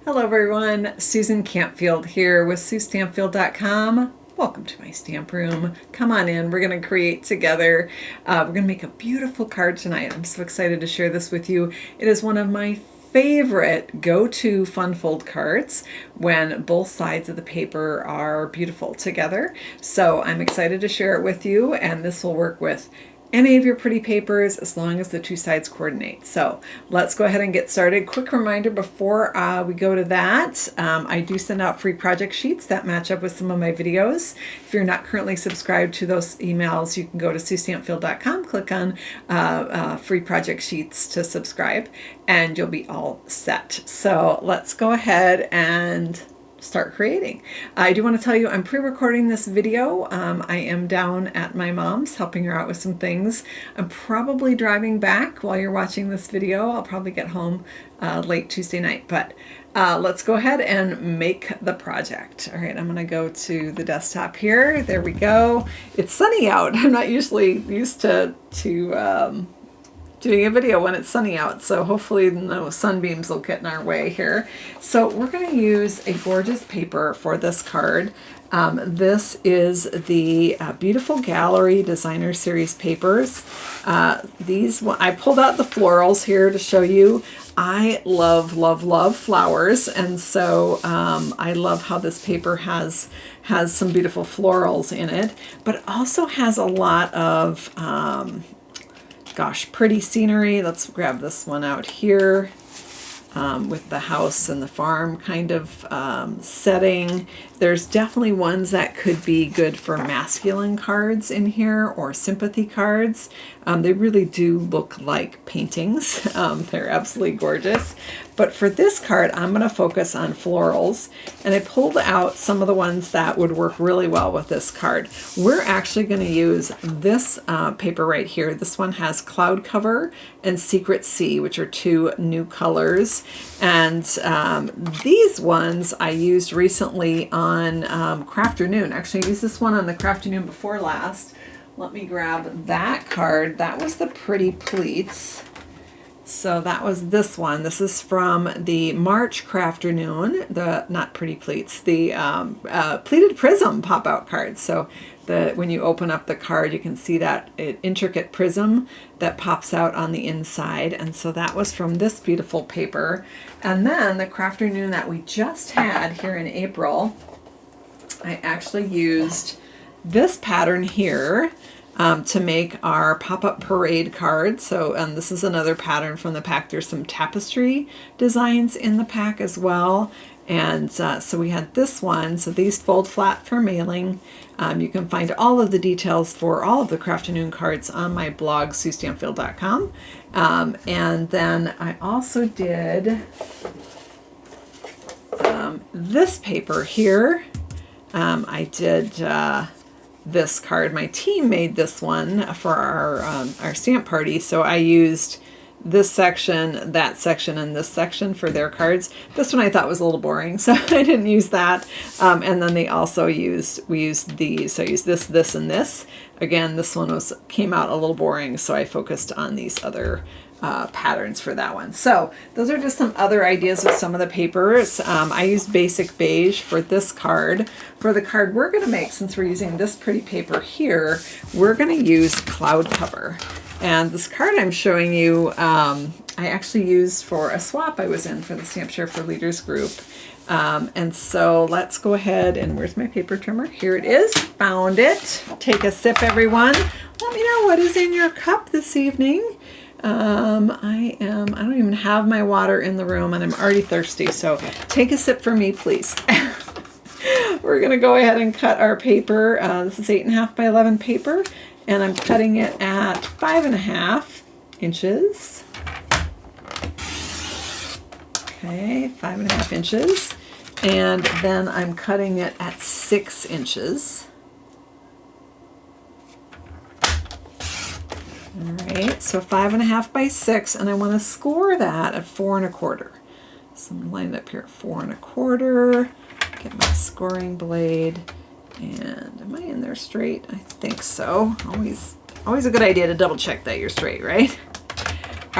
Hello everyone, Susan Campfield here with SueStampfield.com. Welcome to my stamp room. Come on in, we're going to create together. We're going to make a beautiful card tonight. I'm so excited to share this with you. It is one of my favorite go-to fun fold cards when both sides of the paper are beautiful together. So I'm excited to share it with you, and this will work with any of your pretty papers as long as the two sides coordinate. So let's go ahead and get started. Quick reminder before we go to that, I do send out free project sheets that match up with some of my videos. If you're not currently subscribed to those emails, you can go to SueStampfield.com, click on free project sheets to subscribe, and you'll be all set. So let's go ahead and start creating. I do want to tell you I'm pre-recording this video. I am down at my mom's helping her out with some things. I'm probably driving back while you're watching this video. I'll probably get home late Tuesday night, but let's go ahead and make the project. All right, I'm going to go to the desktop here. There we go. It's sunny out. I'm not usually used to doing a video when it's sunny out, so hopefully no sunbeams will get in our way here. So we're going to use a gorgeous paper for this card. This is the Beautiful Gallery Designer Series papers. I pulled out the florals here to show you. I love, love, love flowers, and so I love how this paper has some beautiful florals in it, but it also has a lot of pretty scenery. Let's grab this one out here with the house and the farm kind of setting. There's definitely ones that could be good for masculine cards in here or sympathy cards. They really do look like paintings. They're absolutely gorgeous. But for this card, I'm going to focus on florals, and I pulled out some of the ones that would work really well with this card. We're actually going to use this paper right here. This one has Cloud Cover and Secret Sea, which are two new colors. And these ones I used recently on Crafternoon. Actually, I used this one on the Crafternoon before last. Let me grab that card. That was the Pretty Pleats. So that was this one. This is from the March Crafternoon, not Pretty Pleats, the Pleated Prism pop-out card. So when you open up the card, you can see that intricate prism that pops out on the inside. And so that was from this beautiful paper. And then the Crafternoon that we just had here in April, I actually used this pattern here to make our pop-up parade card. So this is another pattern from the pack. There's some tapestry designs in the pack as well. And so we had this one. So these fold flat for mailing. You can find all of the details for all of the Crafternoon cards on my blog, SueStampfield.com. And then I also did this paper here. I did this card. My team made this one for our stamp party, so I used this section, that section, and this section for their cards. This one I thought was a little boring, so I didn't use that. And then we used these. So I used this, and this. Again, this one came out a little boring, so I focused on these other patterns for that one. So those are just some other ideas with some of the papers. I used Basic Beige for this card. For the card we're going to make, since we're using this pretty paper here, we're going to use Cloud Cover. And this card I'm showing you, I actually used for a swap I was in for the Stamp Share for Leaders group. And so let's go ahead and where's my paper trimmer? Here it is. Found it. Take a sip, everyone. Let me know what is in your cup this evening. I don't even have my water in the room, and I'm already thirsty, so take a sip for me, please. We're going to go ahead and cut our paper. This is 8.5 by 11 paper, and I'm cutting it at 5.5 inches. Okay, 5.5 inches. And then I'm cutting it at 6 inches. All right, so 5.5 by 6, and I want to score that at 4 1/4. So I'm going to line it up here at 4 1/4. Get my scoring blade, and am I in there straight? I think so. Always a good idea to double check that you're straight, right?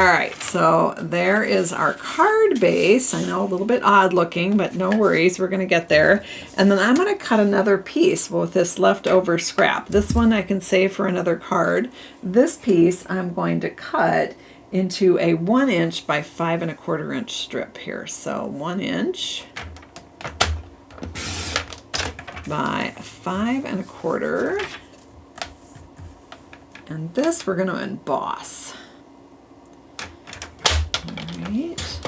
All right, so there is our card base. I know a little bit odd looking, but no worries, we're gonna get there. And then I'm gonna cut another piece with this leftover scrap. This one I can save for another card. This piece I'm going to cut into a 1 inch by 5 1/4 inch strip here. So 1 inch by 5 1/4. And this we're gonna emboss. Right.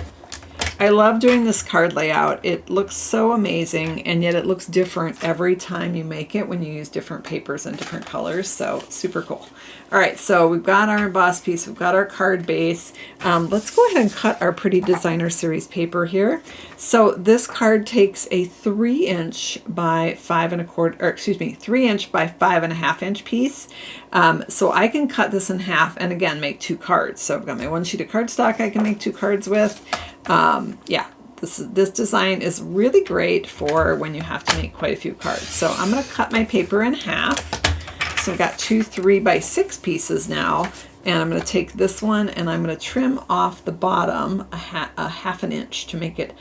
I love doing this card layout. It looks so amazing, and yet it looks different every time you make it when you use different papers and different colors, so super cool. All right, so we've got our embossed piece, we've got our card base. Let's go ahead and cut our Pretty Designer Series paper here. So this card takes a 3 inch by 5 1/4, or excuse me, 3 inch by 5 1/2 inch piece. So I can cut this in half and again make 2 cards. So I've got my 1 sheet of cardstock I can make 2 cards with. Yeah, this design is really great for when you have to make quite a few cards. So I'm going to cut my paper in half. So I've got 2 3 by 6 pieces now, and I'm going to take this one and I'm going to trim off the bottom a half an inch to make it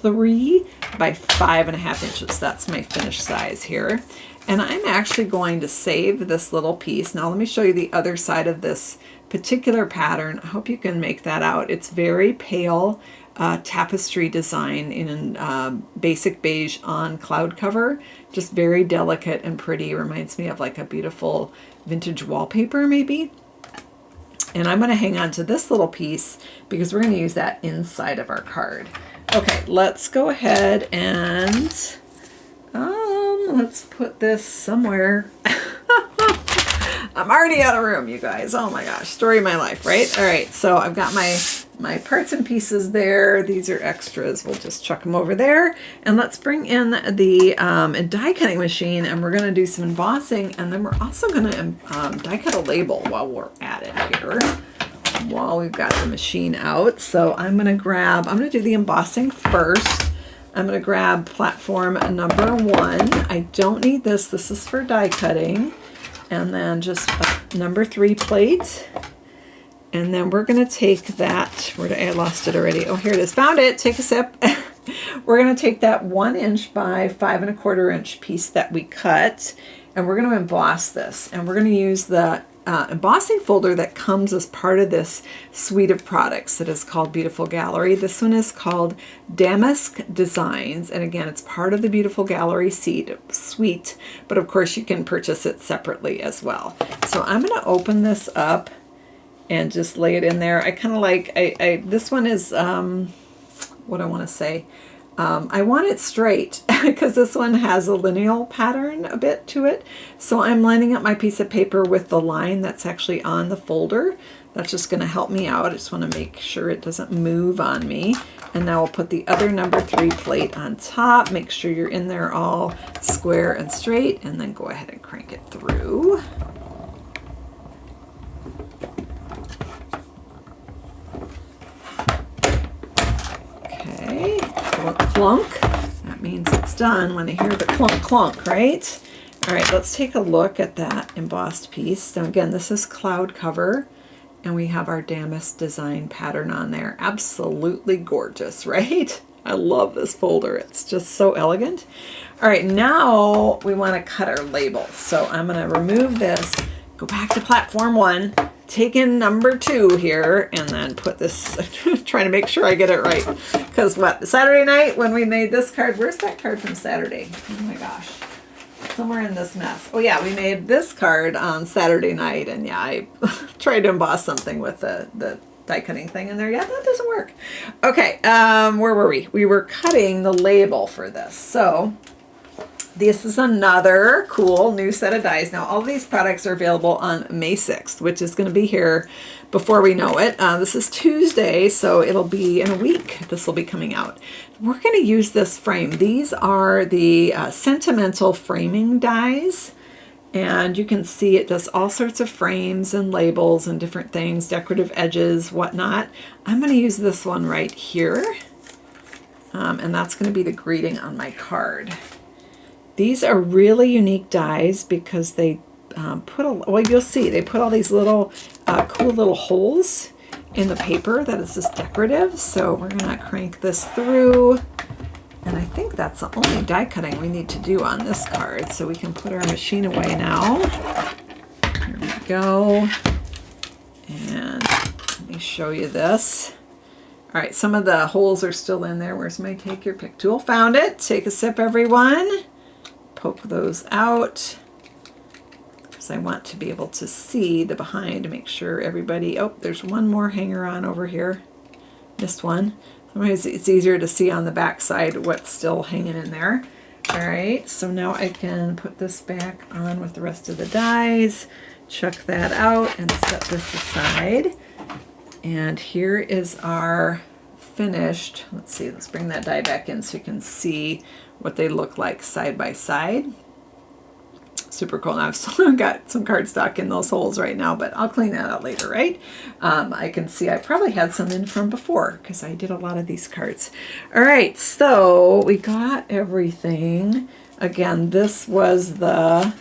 3 by 5 1/2 inches. That's my finished size here. And I'm actually going to save this little piece. Now let me show you the other side of this particular pattern. I hope you can make that out. It's very pale tapestry design in basic beige on cloud cover. Just very delicate and pretty. Reminds me of like a beautiful vintage wallpaper maybe. And I'm going to hang on to this little piece because we're going to use that inside of our card. Okay, let's go ahead and let's put this somewhere. I'm already out of room, you guys. Oh my gosh, story of my life, right? All right, so I've got my parts and pieces there. These are extras. We'll just chuck them over there. And let's bring in the die cutting machine, and we're gonna do some embossing, and then we're also gonna die cut a label while we're at it here, while we've got the machine out. So I'm gonna do the embossing first. I'm gonna grab platform number 1. I don't need this. This is for die cutting. And then just a number 3 plate. And then we're going to take that, I lost it already. Oh, here it is. Found it. Take a sip. We're going to take that 1 inch by 5 1/4 inch piece that we cut, and we're going to emboss this. And we're going to use the embossing folder that comes as part of this suite of products that is called Beautiful Gallery. This one is called Damask Designs, and again, it's part of the Beautiful Gallery suite, but of course you can purchase it separately as well. So I'm going to open this up and just lay it in there. I kind of like, this one is, what I want to say, I want it straight because this one has a lineal pattern a bit to it. So I'm lining up my piece of paper with the line that's actually on the folder. That's just going to help me out. I just want to make sure it doesn't move on me. And now I'll put the other number 3 plate on top. Make sure you're in there all square and straight, and then go ahead and crank it through. Okay, a clunk. That means it's done when I hear the clunk clunk, right? All right, let's take a look at that embossed piece. Now again, this is cloud cover, and we have our damask design pattern on there. Absolutely gorgeous, right? I love this folder. It's just so elegant. All right, now we want to cut our label. So I'm going to remove this, go back to platform 1, take in number 2 here, and then put this, trying to make sure I get it right. Because Saturday night when we made this card, where's that card from Saturday? Oh my gosh. Somewhere in this mess. Oh yeah, we made this card on Saturday night, and yeah, I tried to emboss something with the die cutting thing in there. Yeah, that doesn't work. Okay, where were we? We were cutting the label for this. So this is another cool new set of dies. Now, all of these products are available on May 6th, which is going to be here before we know it. This is Tuesday, so it'll be in a week. This will be coming out. We're going to use this frame. These are the sentimental framing dies, and you can see it does all sorts of frames and labels and different things, decorative edges, whatnot. I'm going to use this one right here, and that's going to be the greeting on my card. These are really unique dies because they well, you'll see, they put all these little cool little holes in the paper that is just decorative. So we're gonna crank this through. And I think that's the only die cutting we need to do on this card. So we can put our machine away now. Here we go. And let me show you this. All right, some of the holes are still in there. Where's my take your pick tool? Found it. Take a sip, everyone. Poke those out. Because I want to be able to see the behind to make sure everybody... Oh, there's one more hanger on over here. Missed one. Sometimes it's easier to see on the back side what's still hanging in there. All right, so now I can put this back on with the rest of the dies, chuck that out and set this aside. And here is our finished, let's see, let's bring that die back in so you can see what they look like side by side. Super cool. Now I've still got some cardstock in those holes right now, but I'll clean that out later, right? I can see I probably had some in from before because I did a lot of these cards. All right, so we got everything. Again, this was the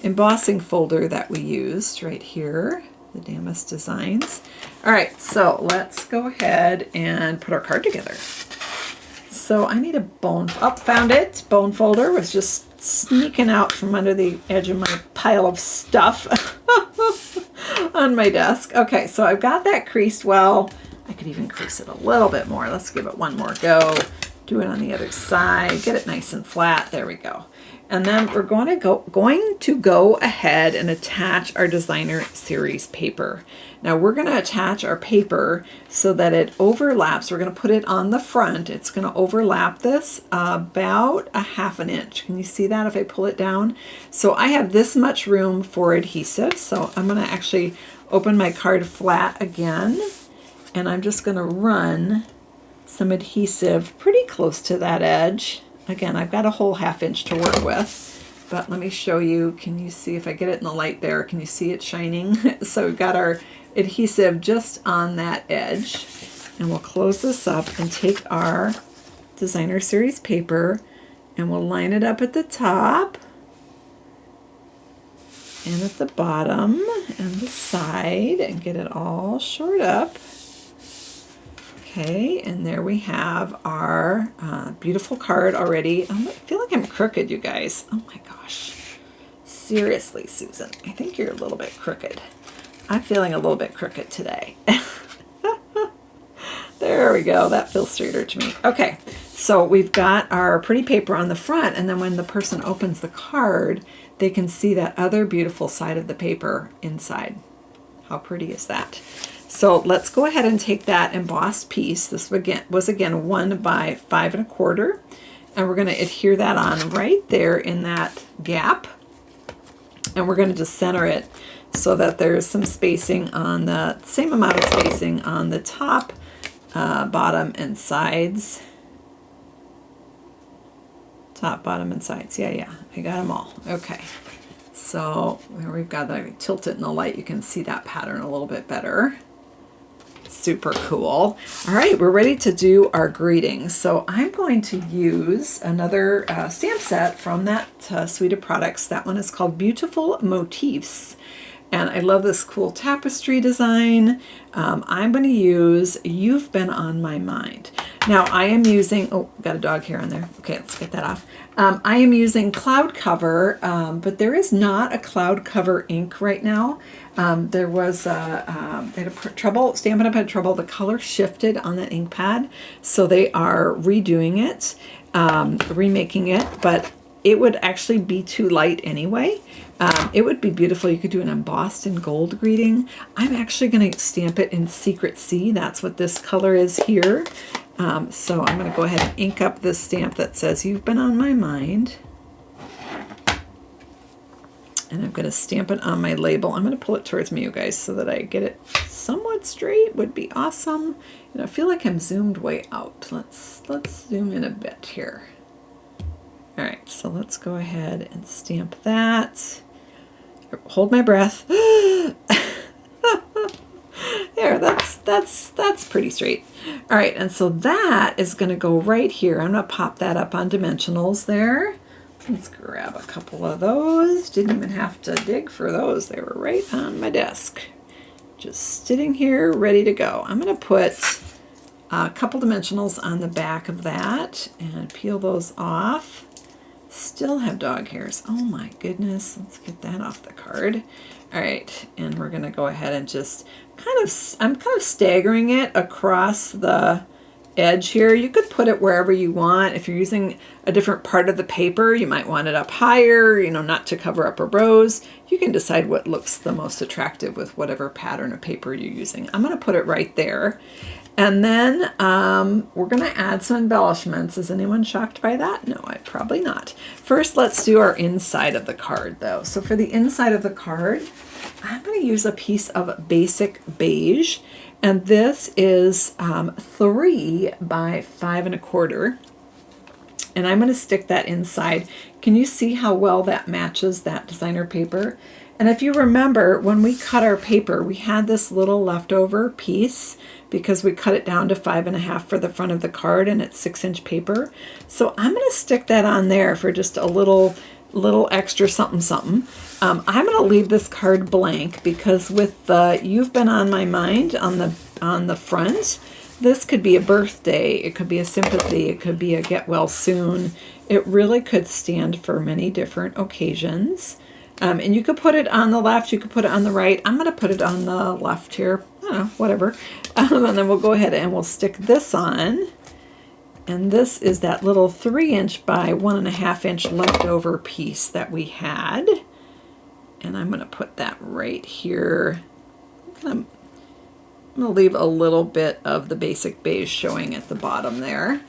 embossing folder that we used right here, the Damas Designs. All right, so let's go ahead and put our card together. So I need a bone, found it. Bone folder was just sneaking out from under the edge of my pile of stuff on my desk. Okay, so I've got that creased well. I could even crease it a little bit more. Let's give it one more go. Do it on the other side. Get it nice and flat. There we go. And then we're going to go ahead and attach our designer series paper. Now we're going to attach our paper so that it overlaps. We're going to put it on the front. It's going to overlap this about a ½ an inch. Can you see that if I pull it down? So I have this much room for adhesive. So I'm going to actually open my card flat again. And I'm just going to run some adhesive pretty close to that edge. Again, I've got a whole ½ inch to work with, but let me show you. Can you see if I get it in the light there? Can you see it shining? So we've got our adhesive just on that edge, and we'll close this up and take our designer series paper and we'll line it up at the top and at the bottom and the side and get it all shored up. Okay, and there we have our beautiful card already. I feel like I'm crooked, you guys. Oh my gosh. Seriously, Susan, I think you're a little bit crooked. I'm feeling a little bit crooked today. There we go. That feels straighter to me. Okay, so we've got our pretty paper on the front, and then when the person opens the card, they can see that other beautiful side of the paper inside. How pretty is that? So let's go ahead and take that embossed piece. This was again 1 by 5 1/4, and we're going to adhere that on right there in that gap, and we're going to just center it so that there's some spacing on the same amount of spacing on the top, bottom, and sides. Top, bottom, and sides. Yeah, I got them all. Okay. So where we've got that, tilt it in the light, you can see that pattern a little bit better. Super cool. All right, we're ready to do our greetings. So I'm going to use another stamp set from that suite of products. That one is called Beautiful Motifs. And I love this cool tapestry design. I'm going to use You've Been on My Mind. Now I am using, oh, got a dog hair on there. Okay, let's get that off. I am using Cloud Cover, but there is not a Cloud Cover ink right now. There was, they had trouble, Stampin' Up! Had trouble. The color shifted on that ink pad, so they are redoing it, remaking it, but it would actually be too light anyway. It would be beautiful. You could do an embossed in gold greeting. I'm actually going to stamp it in Secret Sea. That's what this color is here. So I'm going to go ahead and ink up this stamp that says You've Been on My Mind. And I'm going to stamp it on my label. I'm going to pull it towards me, you guys, so that I get it somewhat straight. Would be awesome. And I feel like I'm zoomed way out. Let's zoom in a bit here. All right, so let's go ahead and stamp that. Hold my breath. There, that's pretty straight. All right, and so that is going to go right here. I'm going to pop that up on dimensionals there. Let's grab a couple of those. Didn't even have to dig for those. They were right on my desk. just sitting here ready to go. I'm going to put a couple dimensionals on the back of that and peel those off. Still have dog hairs. Oh my goodness. Let's get that off the card. All right, and we're going to go ahead and just I'm kind of staggering it across the edge here. You could put it wherever you want. If you're using a different part of the paper, you might want it up higher, you know, not to cover up a rose. You can decide what looks the most attractive with whatever pattern of paper you're using. I'm going to put it right there. And then we're going to add some embellishments. Is anyone shocked by that? No, probably not. First, let's do our inside of the card, though. So for the inside of the card, I'm going to use a piece of basic beige. And this is 3 by 5 1/4. And I'm going to stick that inside. Can you see how well that matches that designer paper? And if you remember, when we cut our paper, we had this little leftover piece because we cut it down to 5 1/2 for the front of the card, and it's 6-inch paper. So I'm going to stick that on there for just a little extra something something. I'm going to leave this card blank because with the "You've Been on My Mind" on the front, this could be a birthday, it could be a sympathy, it could be a get well soon. It really could stand for many different occasions. And you could put it on the left, you could put it on the right. I'm going to put it on the left here. I don't know, whatever. And then we'll go ahead and we'll stick this on. And this is that little 3-inch by 1 1/2-inch leftover piece that we had. And I'm going to put that right here. I'm going to leave a little bit of the basic beige showing at the bottom there.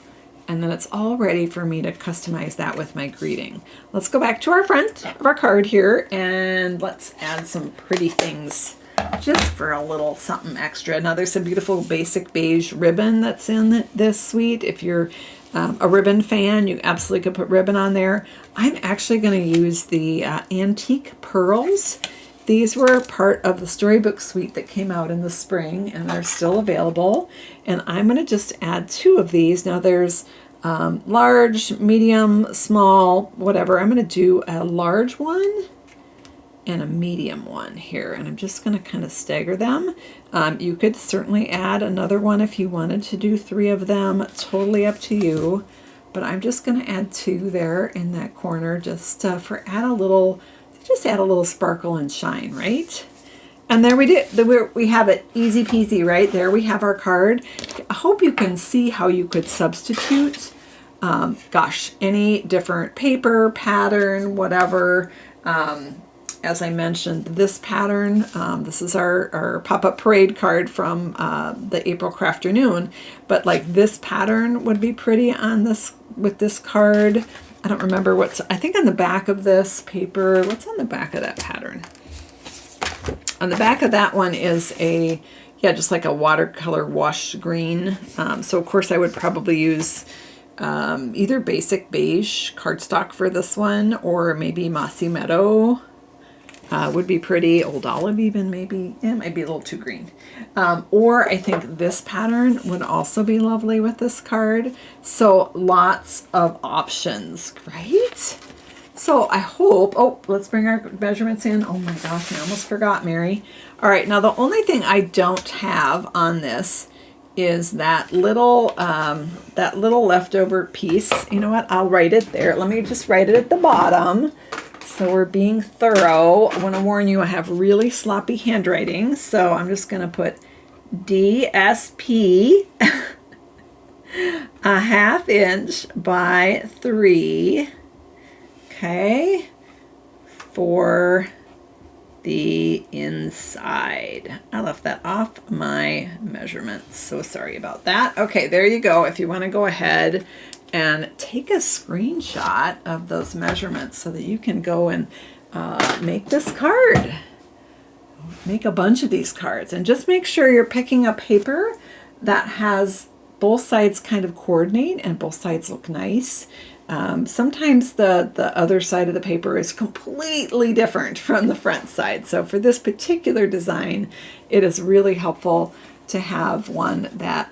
And then it's all ready for me to customize that with my greeting. Let's go back to our front of our card here and let's add some pretty things just for a little something extra. Now there's some beautiful basic beige ribbon that's in this suite. If you're a ribbon fan, you absolutely could put ribbon on there. I'm actually going to use the antique pearls. These were part of the storybook suite that came out in the spring and they're still available. And I'm going to just add 2 of these. Now there's large, medium, small, whatever. I'm going to do a large one and a medium one here. And I'm just going to kind of stagger them. You could certainly add another one if you wanted to do 3 of them. Totally up to you. But I'm just going to add 2 there in that corner just for add a little sparkle and shine, right? And there we did. We have it easy peasy, right? There we have our card. I hope you can see how you could substitute, gosh, any different paper, pattern, whatever. As I mentioned, this pattern, this is our pop-up parade card from the April Crafternoon, but like this pattern would be pretty on this with this card. I don't remember I think on the back of this paper, what's on the back of that pattern? On the back of that one is just like a watercolor wash green. So of course I would probably use either basic beige cardstock for this one, or maybe Mossy Meadow would be pretty. Old Olive even maybe. It might be a little too green. Or I think this pattern would also be lovely with this card. So lots of options, right? So I hope, let's bring our measurements in. Oh my gosh, I almost forgot, Mary. All right, now the only thing I don't have on this is that little leftover piece. You know what, I'll write it there. Let me just write it at the bottom. So we're being thorough. I want to warn you, I have really sloppy handwriting. So I'm just going to put DSP, a 1/2 inch by 3. Okay, for the inside. I left that off my measurements, so sorry about that. Okay, there you go. If you want to go ahead and take a screenshot of those measurements so that you can go and make this card. Make a bunch of these cards, and just make sure you're picking a paper that has both sides kind of coordinate and both sides look nice. Sometimes the other side of the paper is completely different from the front side. So for this particular design, it is really helpful to have one that,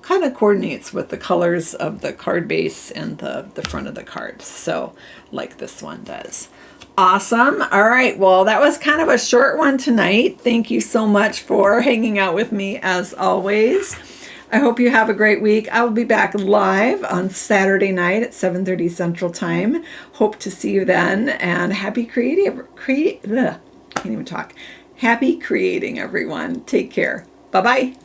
kind of coordinates with the colors of the card base and the front of the card. So like this one does. Awesome. All right. Well, that was kind of a short one tonight. Thank you so much for hanging out with me as always. I hope you have a great week. I will be back live on Saturday night at 7:30 Central Time. Hope to see you then. And happy can't even talk. Happy creating, everyone. Take care. Bye-bye.